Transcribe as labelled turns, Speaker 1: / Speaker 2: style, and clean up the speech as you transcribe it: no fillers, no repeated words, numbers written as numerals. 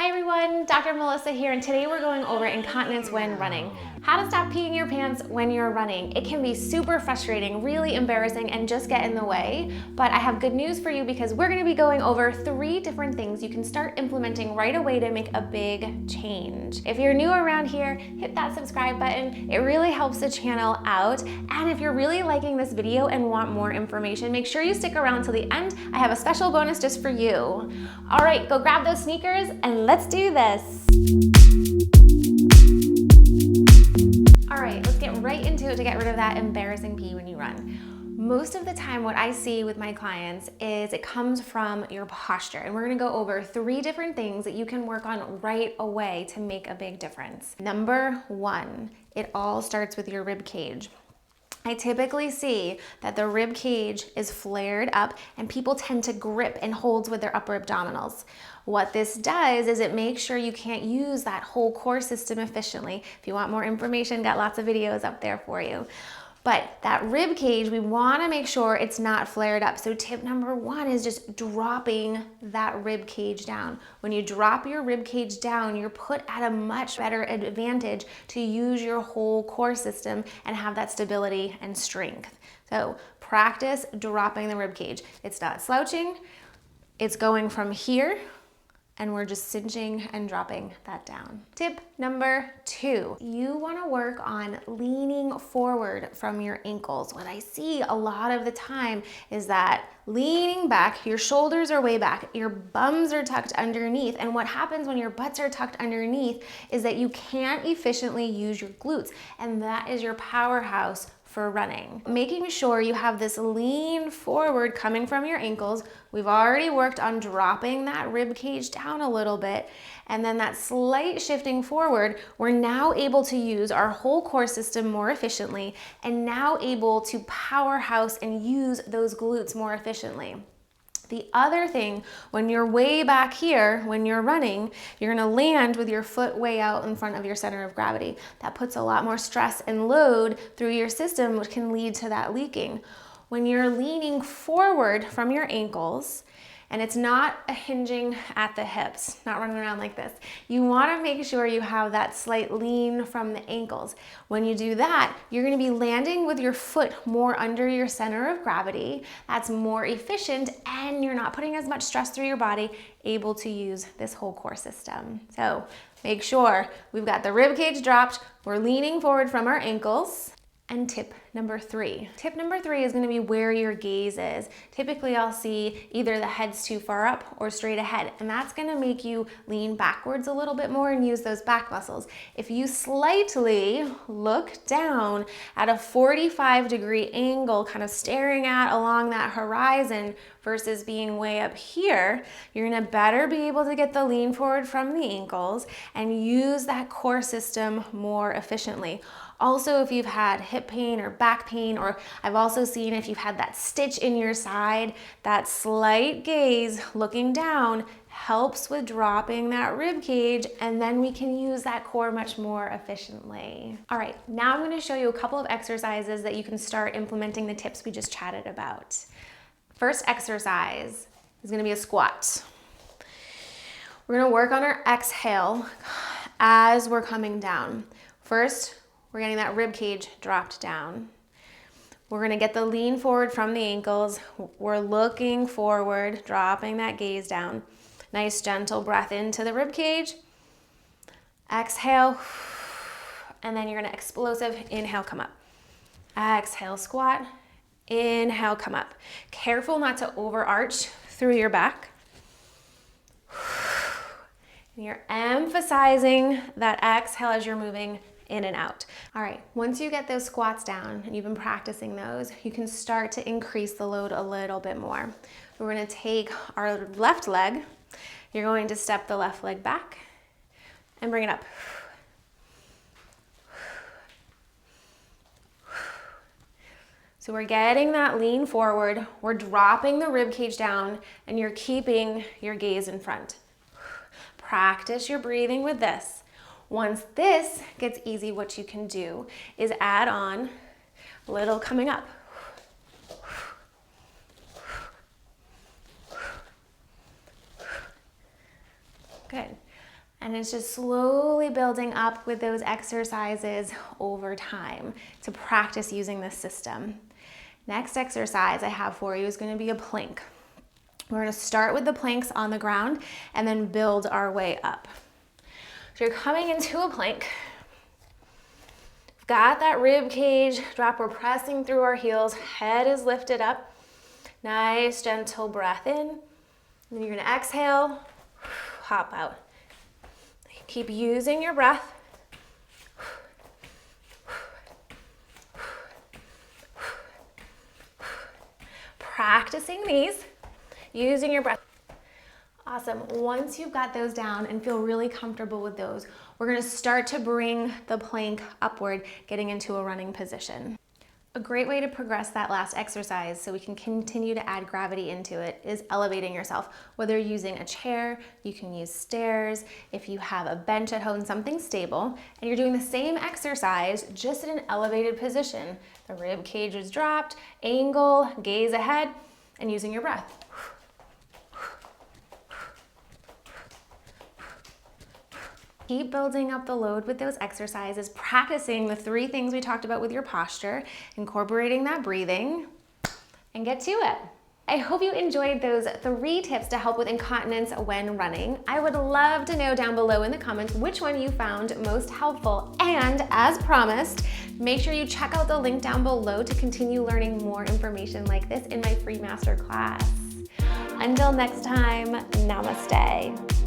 Speaker 1: Hi everyone, Dr. Melissa here, and today we're going over incontinence when running. How to stop peeing your pants when you're running. It can be super frustrating, really embarrassing, and just get in the way, but I have good news for you because we're gonna be going over 3 different things you can start implementing right away to make a big change. If you're new around here, hit that subscribe button. It really helps the channel out, and if you're really liking this video and want more information, make sure you stick around till the end. I have a special bonus just for you. All right, go grab those sneakers and let's do this. All right, let's get right into it to get rid of that embarrassing pee when you run. Most of the time what I see with my clients is it comes from your posture, and we're gonna go over 3 different things that you can work on right away to make a big difference. Number 1, it all starts with your rib cage. I typically see that the rib cage is flared up and people tend to grip and hold with their upper abdominals. What this does is it makes sure you can't use that whole core system efficiently. If you want more information, got lots of videos up there for you. But that rib cage, we wanna make sure it's not flared up. So tip number 1 is just dropping that rib cage down. When you drop your rib cage down, you're put at a much better advantage to use your whole core system and have that stability and strength. So practice dropping the rib cage. It's not slouching, it's going from here, and we're just cinching and dropping that down. Tip number 2, you wanna work on leaning forward from your ankles. What I see a lot of the time is that leaning back, your shoulders are way back, your bums are tucked underneath, and what happens when your butts are tucked underneath is that you can't efficiently use your glutes, and that is your powerhouse for running. Making sure you have this lean forward coming from your ankles. We've already worked on dropping that rib cage down a little bit, and then that slight shifting forward, we're now able to use our whole core system more efficiently and now able to powerhouse and use those glutes more efficiently. The other thing, when you're way back here, when you're running, you're gonna land with your foot way out in front of your center of gravity. That puts a lot more stress and load through your system, which can lead to that leaking. When you're leaning forward from your ankles, and it's not a hinging at the hips, not running around like this. You wanna make sure you have that slight lean from the ankles. When you do that, you're gonna be landing with your foot more under your center of gravity. That's more efficient, and you're not putting as much stress through your body, able to use this whole core system. So make sure we've got the rib cage dropped, we're leaning forward from our ankles. And tip number 3. Tip number 3 is gonna be where your gaze is. Typically I'll see either the head's too far up or straight ahead, and that's gonna make you lean backwards a little bit more and use those back muscles. If you slightly look down at a 45-degree angle, kind of staring at along that horizon versus being way up here, you're gonna better be able to get the lean forward from the ankles and use that core system more efficiently. Also, if you've had hip pain or back pain, or I've also seen if you've had that stitch in your side, that slight gaze looking down helps with dropping that rib cage, and then we can use that core much more efficiently. All right, now I'm gonna show you a couple of exercises that you can start implementing the tips we just chatted about. First exercise is gonna be a squat. We're gonna work on our exhale as we're coming down. First, we're getting that rib cage dropped down. We're gonna get the lean forward from the ankles. We're looking forward, dropping that gaze down. Nice gentle breath into the rib cage. Exhale, and then you're gonna explosive inhale, come up. Exhale, squat. Inhale, come up. Careful not to overarch through your back. And you're emphasizing that exhale as you're moving in and out. All right, once you get those squats down and you've been practicing those, you can start to increase the load a little bit more. We're gonna take our left leg, you're going to step the left leg back and bring it up. So we're getting that lean forward, we're dropping the rib cage down, and you're keeping your gaze in front. Practice your breathing with this. Once this gets easy, what you can do is add on a little coming up. Good. And it's just slowly building up with those exercises over time to practice using this system. Next exercise I have for you is going to be a plank. We're going to start with the planks on the ground and then build our way up. So you're coming into a plank. Got that rib cage drop. We're pressing through our heels. Head is lifted up. Nice gentle breath in. Then you're going to exhale, hop out. Keep using your breath. Practicing these, using your breath. Awesome. Once you've got those down and feel really comfortable with those, we're going to start to bring the plank upward, getting into a running position. A great way to progress that last exercise so we can continue to add gravity into it is elevating yourself. Whether you're using a chair, you can use stairs. If you have a bench at home, something stable, and you're doing the same exercise just in an elevated position. The rib cage is dropped, angle, gaze ahead, and using your breath. Keep building up the load with those exercises, practicing the 3 things we talked about with your posture, incorporating that breathing, and get to it. I hope you enjoyed those 3 tips to help with incontinence when running. I would love to know down below in the comments which one you found most helpful. And as promised, make sure you check out the link down below to continue learning more information like this in my free masterclass. Until next time, namaste.